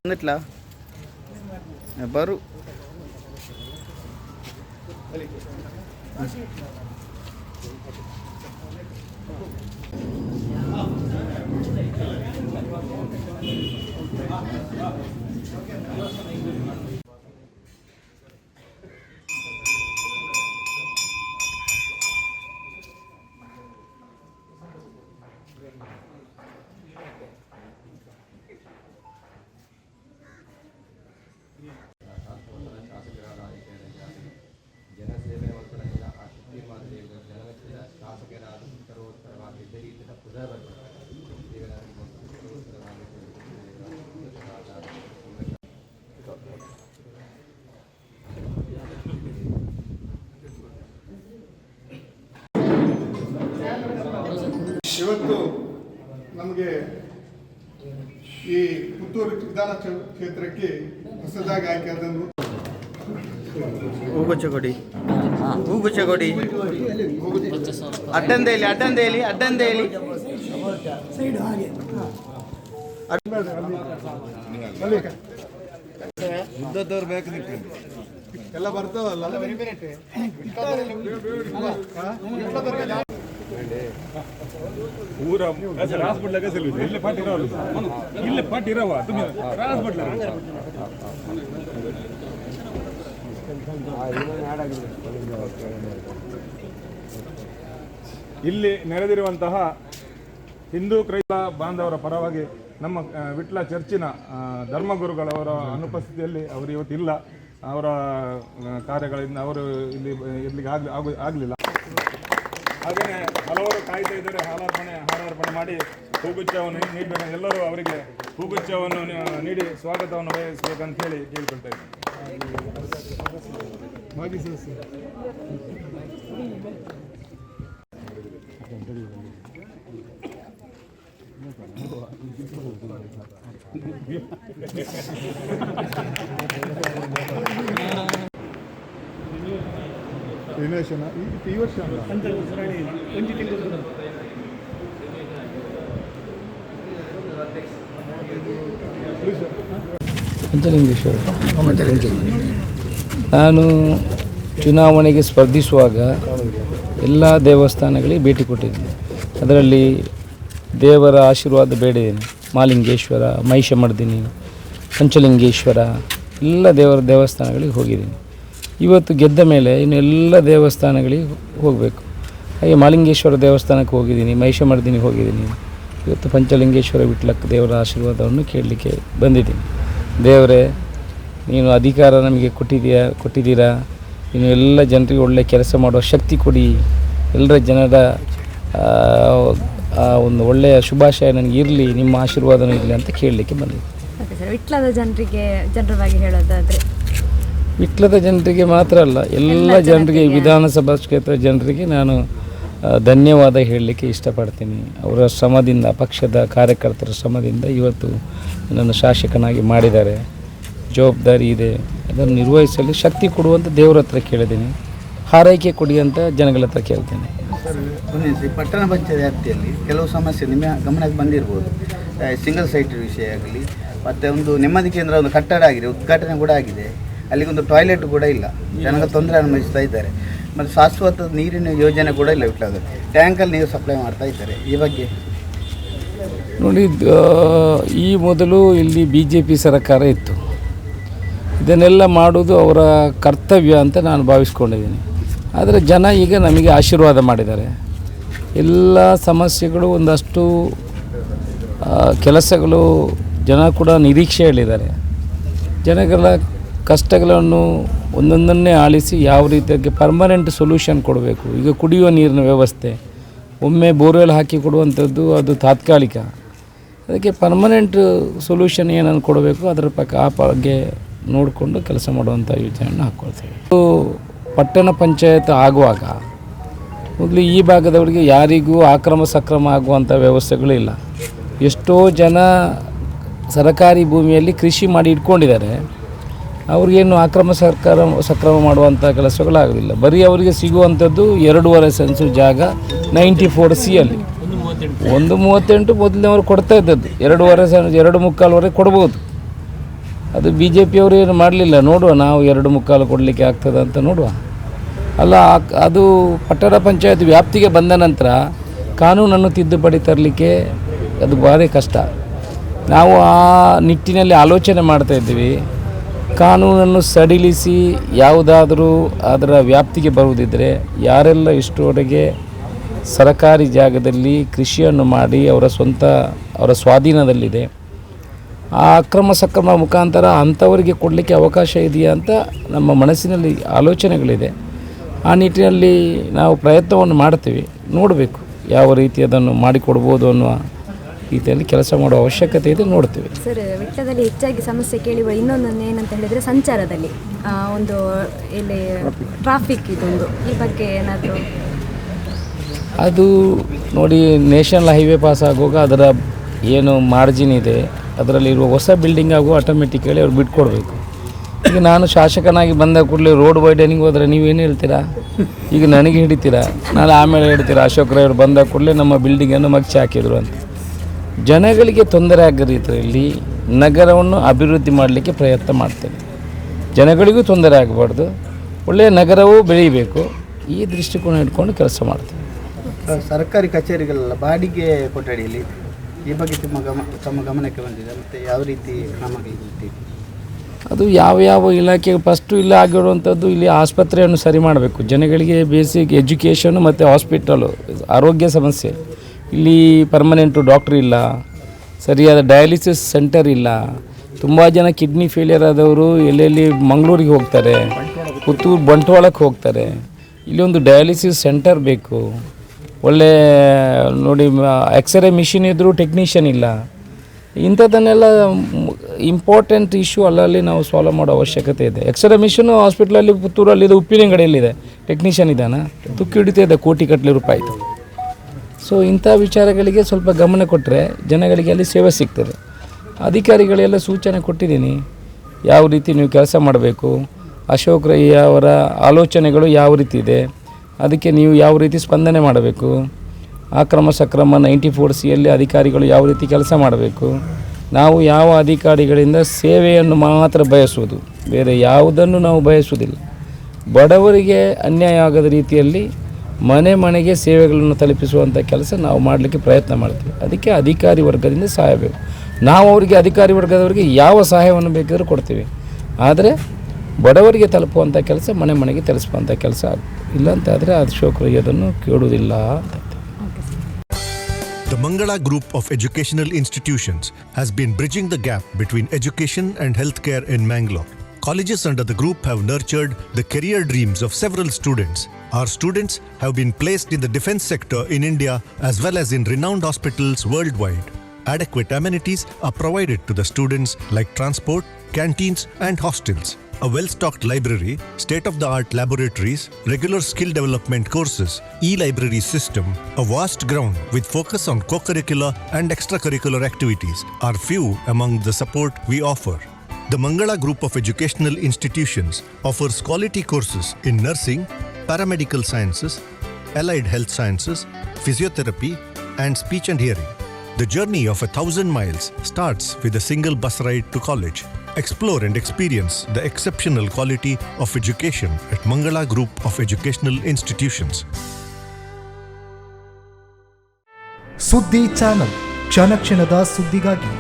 Ngetla baru ಇವತ್ತು ನಮಗೆ ಈ ಪುತ್ತೂರು ವಿಧಾನ ಕ್ಷೇತ್ರಕ್ಕೆ ಹೊಸದಾಗಿ ಆಯ್ಕೆಯಾದನ್ನು ಹೂಗುಚ್ಚ ಕೊಡಿ ಅಡ್ಡಂದೇಲಿ ಉದ್ದದವ್ರು ಬೇಕು ಎಲ್ಲ ಬರ್ತಾವಲ್ಲ पूरा ऐसे रासपटला कैसे लो इल्ले पाटी रवा तुम्हें रासपटला ಇಲ್ಲಿ ನೆರೆದಿರುವಂತಹ ಹಿಂದೂ ಕ್ರೈಸ್ತ ಬಾಂಧವರ ಪರವಾಗಿ ನಮ್ಮ ವಿಟ್ಲ ಚರ್ಚಿನ ಧರ್ಮಗುರುಗಳವರ ಅನುಪಸ್ಥಿತಿಯಲ್ಲಿ ಅವರು ಇವತ್ತಿಲ್ಲ. ಅವರ ಕಾರ್ಯಗಳಿಂದ ಅವರು ಇಲ್ಲಿ ಇರ್ಲಿಕ್ಕೆ ಆಗಲಿಲ್ಲ. ಹಾಗೆಯೇ ಹಲವರು ಕಾಯ್ತಾ ಇದ್ದಾರೆ. ಹಾರಾರ್ಪಣೆ ಮಾಡಿ ಹೂಗುಚ್ಛವನ್ನು ನೀಡಬೇಕು. ಎಲ್ಲರೂ ಅವರಿಗೆ ಹೂಗುಚ್ಛವನ್ನು ನೀಡಿ ಸ್ವಾಗತವನ್ನು ವಹಿಸಬೇಕಂತ ಹೇಳಿ ಕೇಳ್ಕೊಳ್ತಾ ಇದ್ದೀನಿ. ಈ ವರ್ಷ ನಾನು ಚುನಾವಣೆಗೆ ಸ್ಪರ್ಧಿಸುವಾಗ ಎಲ್ಲ ದೇವಸ್ಥಾನಗಳಿಗೆ ಭೇಟಿ ಕೊಟ್ಟಿದ್ದೀನಿ. ಅದರಲ್ಲಿ ದೇವರ ಆಶೀರ್ವಾದ ಬೇಡಿದ್ದೀನಿ. ಮಾಲಿಂಗೇಶ್ವರ, ಮಹಿಷಮರ್ದಿನಿ, ಪಂಚಲಿಂಗೇಶ್ವರ ಎಲ್ಲ ದೇವಸ್ಥಾನಗಳಿಗೆ ಹೋಗಿದ್ದೀನಿ. ಇವತ್ತು ಗೆದ್ದ ಮೇಲೆ ಇನ್ನು ಎಲ್ಲ ದೇವಸ್ಥಾನಗಳಿಗೆ ಹೋಗಬೇಕು. ಹಾಗೆ ಮಾಲಿಂಗೇಶ್ವರ ದೇವಸ್ಥಾನಕ್ಕೆ ಹೋಗಿದ್ದೀನಿ, ಮಹಿಷಮರ್ದಿನಿಗೆ ಹೋಗಿದ್ದೀನಿ. ಇವತ್ತು ಪಂಚಲಿಂಗೇಶ್ವರ ವಿಟ್ಲಕ್ಕೆ ದೇವರ ಆಶೀರ್ವಾದವನ್ನು ಕೇಳಲಿಕ್ಕೆ ಬಂದಿದ್ದೀನಿ. ದೇವರೇ, ನೀನು ಅಧಿಕಾರ ನಮಗೆ ಕೊಟ್ಟಿದ್ದೀರಾ. ಇನ್ನು ಎಲ್ಲ ಜನರಿಗೆ ಒಳ್ಳೆಯ ಕೆಲಸ ಮಾಡುವ ಶಕ್ತಿ ಕೊಡಿ. ಎಲ್ಲರ ಜನರ ಒಂದು ಒಳ್ಳೆಯ ಶುಭಾಶಯ ನನಗೆ ಇರಲಿ, ನಿಮ್ಮ ಆಶೀರ್ವಾದನೂ ಇರಲಿ ಅಂತ ಕೇಳಲಿಕ್ಕೆ ಬಂದಿದ್ದೀನಿ. ವಿಟ್ಲದ ಜನರ ಬಗ್ಗೆ ಹೇಳೋದಾದರೆ, ವಿಟ್ಲದ ಜನರಿಗೆ ಮಾತ್ರ ಅಲ್ಲ, ಎಲ್ಲ ಜನರಿಗೆ, ವಿಧಾನಸಭಾ ಕ್ಷೇತ್ರ ಜನರಿಗೆ ನಾನು ಧನ್ಯವಾದ ಹೇಳಲಿಕ್ಕೆ ಇಷ್ಟಪಡ್ತೀನಿ. ಅವರ ಶ್ರಮದಿಂದ, ಪಕ್ಷದ ಕಾರ್ಯಕರ್ತರ ಶ್ರಮದಿಂದ ಇವತ್ತು ನನ್ನನ್ನು ಶಾಸಕನಾಗಿ ಮಾಡಿದ್ದಾರೆ. ಜವಾಬ್ದಾರಿ ಇದೆ, ಅದನ್ನು ನಿರ್ವಹಿಸಲು ಶಕ್ತಿ ಕೊಡುವಂಥ ದೇವರ ಹತ್ರ ಕೇಳಿದ್ದೀನಿ. ಹಾರೈಕೆ ಕೊಡಿ ಅಂತ ಜನಗಳ ಹತ್ರ ಕೇಳ್ತೇನೆ. ಪಟ್ಟಣ ಪಂಚಾಯತ್ ವ್ಯಾಪ್ತಿಯಲ್ಲಿ ಕೆಲವು ಸಮಸ್ಯೆ ನಿಮ್ಮ ಗಮನಕ್ಕೆ ಬಂದಿರ್ಬೋದು. ಸಿಂಗಲ್ ಸೈಟ್ ವಿಷಯ ಆಗಲಿ, ಮತ್ತು ಒಂದು ನೆಮ್ಮದಿ ಕೇಂದ್ರ ಒಂದು ಕಟ್ಟಡ ಆಗಿದೆ, ಉದ್ಘಾಟನೆ ಕೂಡ ಆಗಿದೆ. ಅಲ್ಲಿಗೊಂದು ಟಾಯ್ಲೆಟ್ ಕೂಡ ಇಲ್ಲ, ಜನಗಳು ತೊಂದರೆ ಅನುಭವಿಸ್ತಾ ಇದ್ದಾರೆ. ಮತ್ತು ಶಾಶ್ವತ ನೀರಿನ ಯೋಜನೆ ಕೂಡ ಇಲ್ಲ ವಿಟ್ಲದ. ಟ್ಯಾಂಕಲ್ಲಿ ನೀರು ಸಪ್ಲೈ ಮಾಡ್ತಾ ಇದ್ದಾರೆ. ಈ ಬಗ್ಗೆ ನೋಡಿ, ಈ ಮೊದಲು ಇಲ್ಲಿ BJP ಸರ್ಕಾರ ಇತ್ತು. ಇದನ್ನೆಲ್ಲ ಮಾಡೋದು ಅವರ ಕರ್ತವ್ಯ ಅಂತ ನಾನು ಭಾವಿಸ್ಕೊಂಡಿದ್ದೀನಿ. ಆದರೆ ಜನ ಈಗ ನಮಗೆ ಆಶೀರ್ವಾದ ಮಾಡಿದ್ದಾರೆ. ಎಲ್ಲ ಸಮಸ್ಯೆಗಳು, ಒಂದಷ್ಟು ಕೆಲಸಗಳು ಜನ ಕೂಡ ನಿರೀಕ್ಷೆ ಹೇಳಿದ್ದಾರೆ. ಜನಗಳ ಕಷ್ಟಗಳನ್ನು ಒಂದೊಂದನ್ನೇ ಆಲಿಸಿ ಯಾವ ರೀತಿಯಾಗಿ ಪರ್ಮನೆಂಟ್ ಸೊಲ್ಯೂಷನ್ ಕೊಡಬೇಕು. ಈಗ ಕುಡಿಯುವ ನೀರಿನ ವ್ಯವಸ್ಥೆ ಒಮ್ಮೆ ಬೋರ್ವೆಲ್ ಹಾಕಿ ಕೊಡುವಂಥದ್ದು ಅದು ತಾತ್ಕಾಲಿಕ. ಅದಕ್ಕೆ ಪರ್ಮನೆಂಟ್ ಸೊಲ್ಯೂಷನ್ ಏನನ್ನು ಕೊಡಬೇಕು ಅದರ ಆ ಬಗ್ಗೆ ನೋಡಿಕೊಂಡು ಕೆಲಸ ಮಾಡುವಂಥ ಯೋಜನೆಯನ್ನು ಹಾಕ್ಕೊಳ್ತೇವೆ. ಪಟ್ಟಣ ಪಂಚಾಯತ್ ಆಗುವಾಗ ಮೊದಲು ಈ ಭಾಗದವರಿಗೆ ಯಾರಿಗೂ ಸಕ್ರಮ ಆಗುವಂಥ ವ್ಯವಸ್ಥೆಗಳಿಲ್ಲ. ಎಷ್ಟೋ ಜನ ಸರಕಾರಿ ಭೂಮಿಯಲ್ಲಿ ಕೃಷಿ ಮಾಡಿ ಇಟ್ಕೊಂಡಿದ್ದಾರೆ. ಅವ್ರಿಗೇನು ಸಕ್ರಮ ಮಾಡುವಂಥ ಕೆಲಸಗಳಾಗೋದಿಲ್ಲ. ಬರೀ ಅವರಿಗೆ ಸಿಗುವಂಥದ್ದು 2.5 ಸೆನ್ಸು ಜಾಗ 94C ಅಲ್ಲಿ 1.38 ಮೊದಲಿನವರು ಕೊಡ್ತಾ ಇದ್ದದ್ದು. 2.5 ಸೆನ್ಸ್ 2.25 ಕೊಡ್ಬೋದು. ಅದು BJPಯವರು ಏನು ಮಾಡಲಿಲ್ಲ. ನೋಡುವ, ನಾವು 2.25 ಕೊಡಲಿಕ್ಕೆ ಆಗ್ತದೆ ಅಂತ ನೋಡುವ. ಅಲ್ಲ, ಅದು ಪಟ್ಟಣ ಪಂಚಾಯತ್ ವ್ಯಾಪ್ತಿಗೆ ಬಂದ ನಂತರ ಕಾನೂನನ್ನು ತಿದ್ದುಪಡಿ ತರಲಿಕ್ಕೆ ಅದು ಭಾರಿ ಕಷ್ಟ. ನಾವು ಆ ನಿಟ್ಟಿನಲ್ಲಿ ಆಲೋಚನೆ ಮಾಡ್ತಾಯಿದ್ದೀವಿ. ಕಾನೂನನ್ನು ಸಡಿಲಿಸಿ ಯಾವುದಾದರೂ ಅದರ ವ್ಯಾಪ್ತಿಗೆ ಬರುವುದಿದ್ದರೆ ಯಾರೆಲ್ಲ ಇಷ್ಟರವರೆಗೆ ಸರಕಾರಿ ಜಾಗದಲ್ಲಿ ಕೃಷಿಯನ್ನು ಮಾಡಿ ಅವರ ಸ್ವಾಧೀನದಲ್ಲಿದೆ, ಆ ಅಕ್ರಮ ಸಕ್ರಮ ಮುಖಾಂತರ ಅಂಥವರಿಗೆ ಕೊಡಲಿಕ್ಕೆ ಅವಕಾಶ ಇದೆಯಾ ಅಂತ ನಮ್ಮ ಮನಸ್ಸಿನಲ್ಲಿ ಆಲೋಚನೆಗಳಿದೆ. ಆ ನಿಟ್ಟಿನಲ್ಲಿ ನಾವು ಪ್ರಯತ್ನವನ್ನು ಮಾಡ್ತೀವಿ. ನೋಡಬೇಕು ಯಾವ ರೀತಿ ಅದನ್ನು ಮಾಡಿಕೊಡ್ಬೋದು ಅನ್ನುವ ರೀತಿಯಲ್ಲಿ ಕೆಲಸ ಮಾಡುವ ಅವಶ್ಯಕತೆ ಇದೆ, ನೋಡ್ತೀವಿ. ಸರ್, ವಿಟ್ಲದಲ್ಲಿ ಹೆಚ್ಚಾಗಿ ಸಮಸ್ಯೆ ಕೇಳುವ ಇನ್ನೊಂದು ಏನಂತ ಹೇಳಿದರೆ ಸಂಚಾರದಲ್ಲಿ ಒಂದು ಇಲ್ಲಿ ಟ್ರಾಫಿಕ್ ಇದೊಂದು, ಈ ಬಗ್ಗೆ ಏನಾದರೂ? ಅದು ನೋಡಿ, ನ್ಯಾಷನಲ್ ಹೈವೇ ಪಾಸ್ ಆಗುವಾಗ ಅದರ ಏನು ಮಾರ್ಜಿನ್ ಇದೆ ಅದರಲ್ಲಿರುವ ಹೊಸ ಬಿಲ್ಡಿಂಗ್ ಆಗುವ ಆಟೋಮೆಟಿಕಲಿ ಅವ್ರು ಬಿಟ್ಕೊಡ್ಬೇಕು. ಈಗ ನಾನು ಶಾಸಕನಾಗಿ ಬಂದ ಕೂಡಲೇ ರೋಡ್ ವೈಡನಿಂಗ್ ಹೋದರೆ ನೀವೇನು ಹೇಳ್ತೀರಾ? ಈಗ ನನಗೆ ಹಿಡಿತೀರಾ? ನಾಳೆ ಆಮೇಲೆ ಹೇಳ್ತೀರಾ ಅಶೋಕ್ ರೈ ಅವರು ಬಂದ ಕೂಡಲೇ ನಮ್ಮ ಬಿಲ್ಡಿಂಗನ್ನು ಮಗ್ಚಿ ಹಾಕಿದರು ಅಂತ. ಜನಗಳಿಗೆ ತೊಂದರೆ ಆಗೋ ರೀತಿಯಲ್ಲಿ ನಗರವನ್ನು ಅಭಿವೃದ್ಧಿ ಮಾಡಲಿಕ್ಕೆ ಪ್ರಯತ್ನ ಮಾಡ್ತೇನೆ. ಜನಗಳಿಗೂ ತೊಂದರೆ ಆಗಬಾರ್ದು, ಒಳ್ಳೆಯ ನಗರವೂ ಬೆಳೀಬೇಕು. ಈ ದೃಷ್ಟಿಕೋನ ಇಟ್ಕೊಂಡು ಕೆಲಸ ಮಾಡ್ತೇವೆ. ಸರ್ಕಾರಿ ಕಚೇರಿಗಳೆಲ್ಲ ಬಾಡಿಗೆ ಕೊಠಡಿಯಲ್ಲಿ ಈ ಬಗ್ಗೆ ತಮ್ಮ ಗಮನಕ್ಕೆ ಬಂದಿದೆ, ಮತ್ತು ಯಾವ ರೀತಿ ಕ್ರಮ ಕೈಗೊಳ್ತೀವಿ? ಅದು ಯಾವ ಇಲಾಖೆಗೆ ಫಸ್ಟು ಇಲ್ಲ ಆಗಿರುವಂಥದ್ದು, ಇಲ್ಲಿ ಆಸ್ಪತ್ರೆಯನ್ನು ಸರಿ ಮಾಡಬೇಕು. ಜನಗಳಿಗೆ ಬೇಸಿಕ್ ಎಜುಕೇಷನು ಮತ್ತು ಹಾಸ್ಪಿಟಲು, ಆರೋಗ್ಯ ಸಮಸ್ಯೆ. ಇಲ್ಲಿ ಪರ್ಮನೆಂಟು ಡಾಕ್ಟ್ರ್ ಇಲ್ಲ, ಸರಿಯಾದ ಡಯಾಲಿಸಿಸ್ ಸೆಂಟರ್ ಇಲ್ಲ. ತುಂಬ ಜನ ಕಿಡ್ನಿ ಫೇಲಿಯರ್ ಆದವರು ಎಲ್ಲೆಲ್ಲಿ ಮಂಗಳೂರಿಗೆ ಹೋಗ್ತಾರೆ, ಪುತ್ತೂರು ಬಂಟ್ವಾಳಕ್ಕೆ ಹೋಗ್ತಾರೆ. ಇಲ್ಲಿ ಒಂದು ಡಯಾಲಿಸಿಸ್ ಸೆಂಟರ್ ಬೇಕು. ಒಳ್ಳೆ ನೋಡಿ, ಎಕ್ಸ್ರೇ ಮಿಷಿನ್ ಇದ್ದರೂ ಟೆಕ್ನಿಷಿಯನ್ ಇಲ್ಲ. ಇಂಥದ್ದನ್ನೆಲ್ಲ ಇಂಪಾರ್ಟೆಂಟ್ ಇಶ್ಯೂ ಅಲ್ಲಲ್ಲಿ ನಾವು ಸಾಲ್ವ್ ಮಾಡೋ ಅವಶ್ಯಕತೆ ಇದೆ. ಎಕ್ಸ್ರೇ ಮಿಷಿನು ಹಾಸ್ಪಿಟ್ಲಲ್ಲಿ ಪುತ್ತೂರಲ್ಲಿದೆ, ಉಪ್ಪಿನಂಗಡಿಯಲ್ಲಿದೆ, ಟೆಕ್ನಿಷಿಯನ್ ಇದ್ದಾನೆ, ತುಕ್ಕು ಹಿಡಿತಿದೆ ಕೋಟಿ ರೂಪಾಯಿ. ಸೊ ಇಂಥ ವಿಚಾರಗಳಿಗೆ ಸ್ವಲ್ಪ ಗಮನ ಕೊಟ್ಟರೆ ಜನಗಳಿಗೆ ಅಲ್ಲಿ ಸೇವೆ ಸಿಗ್ತದೆ. ಅಧಿಕಾರಿಗಳೆಲ್ಲ ಸೂಚನೆ ಕೊಟ್ಟಿದ್ದೀನಿ, ಯಾವ ರೀತಿ ನೀವು ಕೆಲಸ ಮಾಡಬೇಕು, ಅಶೋಕ್ ರೈ ಅವರ ಆಲೋಚನೆಗಳು ಯಾವ ರೀತಿ ಇದೆ, ಅದಕ್ಕೆ ನೀವು ಯಾವ ರೀತಿ ಸ್ಪಂದನೆ ಮಾಡಬೇಕು, ಅಕ್ರಮ ಸಕ್ರಮ 94C ಅಧಿಕಾರಿಗಳು ಯಾವ ರೀತಿ ಕೆಲಸ ಮಾಡಬೇಕು. ನಾವು ಯಾವ ಅಧಿಕಾರಿಗಳಿಂದ ಸೇವೆಯನ್ನು ಮಾತ್ರ ಬಯಸುವುದು, ಬೇರೆ ಯಾವುದನ್ನು ನಾವು ಬಯಸುವುದಿಲ್ಲ. ಬಡವರಿಗೆ ಅನ್ಯಾಯ ಆಗದ ರೀತಿಯಲ್ಲಿ ಮನೆಗೆ ಸೇವೆಗಳನ್ನು ತಲುಪಿಸುವಂಥ ಕೆಲಸ ನಾವು ಮಾಡಲಿಕ್ಕೆ ಪ್ರಯತ್ನ ಮಾಡ್ತೀವಿ. ಅದಕ್ಕೆ ಅಧಿಕಾರಿ ವರ್ಗದಿಂದ ಸಹಾಯ ಬೇಕು. ನಾವು ಅವರಿಗೆ ಅಧಿಕಾರಿ ವರ್ಗದವರಿಗೆ ಯಾವ ಸಹಾಯವನ್ನು ಬೇಕಾದರೂ ಕೊಡ್ತೀವಿ, ಆದರೆ ಬಡವರಿಗೆ ತಲುಪುವಂಥ ಕೆಲಸ ಮನೆಗೆ ತಲುಪಿಸುವಂಥ ಕೆಲಸ ಇಲ್ಲಂತಾದರೆ ಅಶೋಕ್ ರೈ ಅದನ್ನು ಕೇಳುವುದಿಲ್ಲ ಅಂತ. The Mangala Group of Educational Institutions has been bridging the gap between education and healthcare in Mangalore. Colleges under the group have nurtured the career dreams of several students. Our students have been placed in the defense sector in India as well as in renowned hospitals worldwide. Adequate amenities are provided to the students like transport, canteens and hostels. A well-stocked library, state-of-the-art laboratories, regular skill development courses, e-library system, a vast ground with focus on co-curricular and extracurricular activities are few among the support we offer. The Mangala Group of Educational Institutions offers quality courses in nursing, paramedical sciences, allied health sciences, physiotherapy and speech and hearing. The journey of 1,000 miles starts with a single bus ride to college. Explore and experience the exceptional quality of education at Mangala Group of Educational Institutions. ಸುದ್ದಿ channel, ಕ್ಷಣ ಕ್ಷಣದ ಸುದ್ದಿಗಾಗಿ.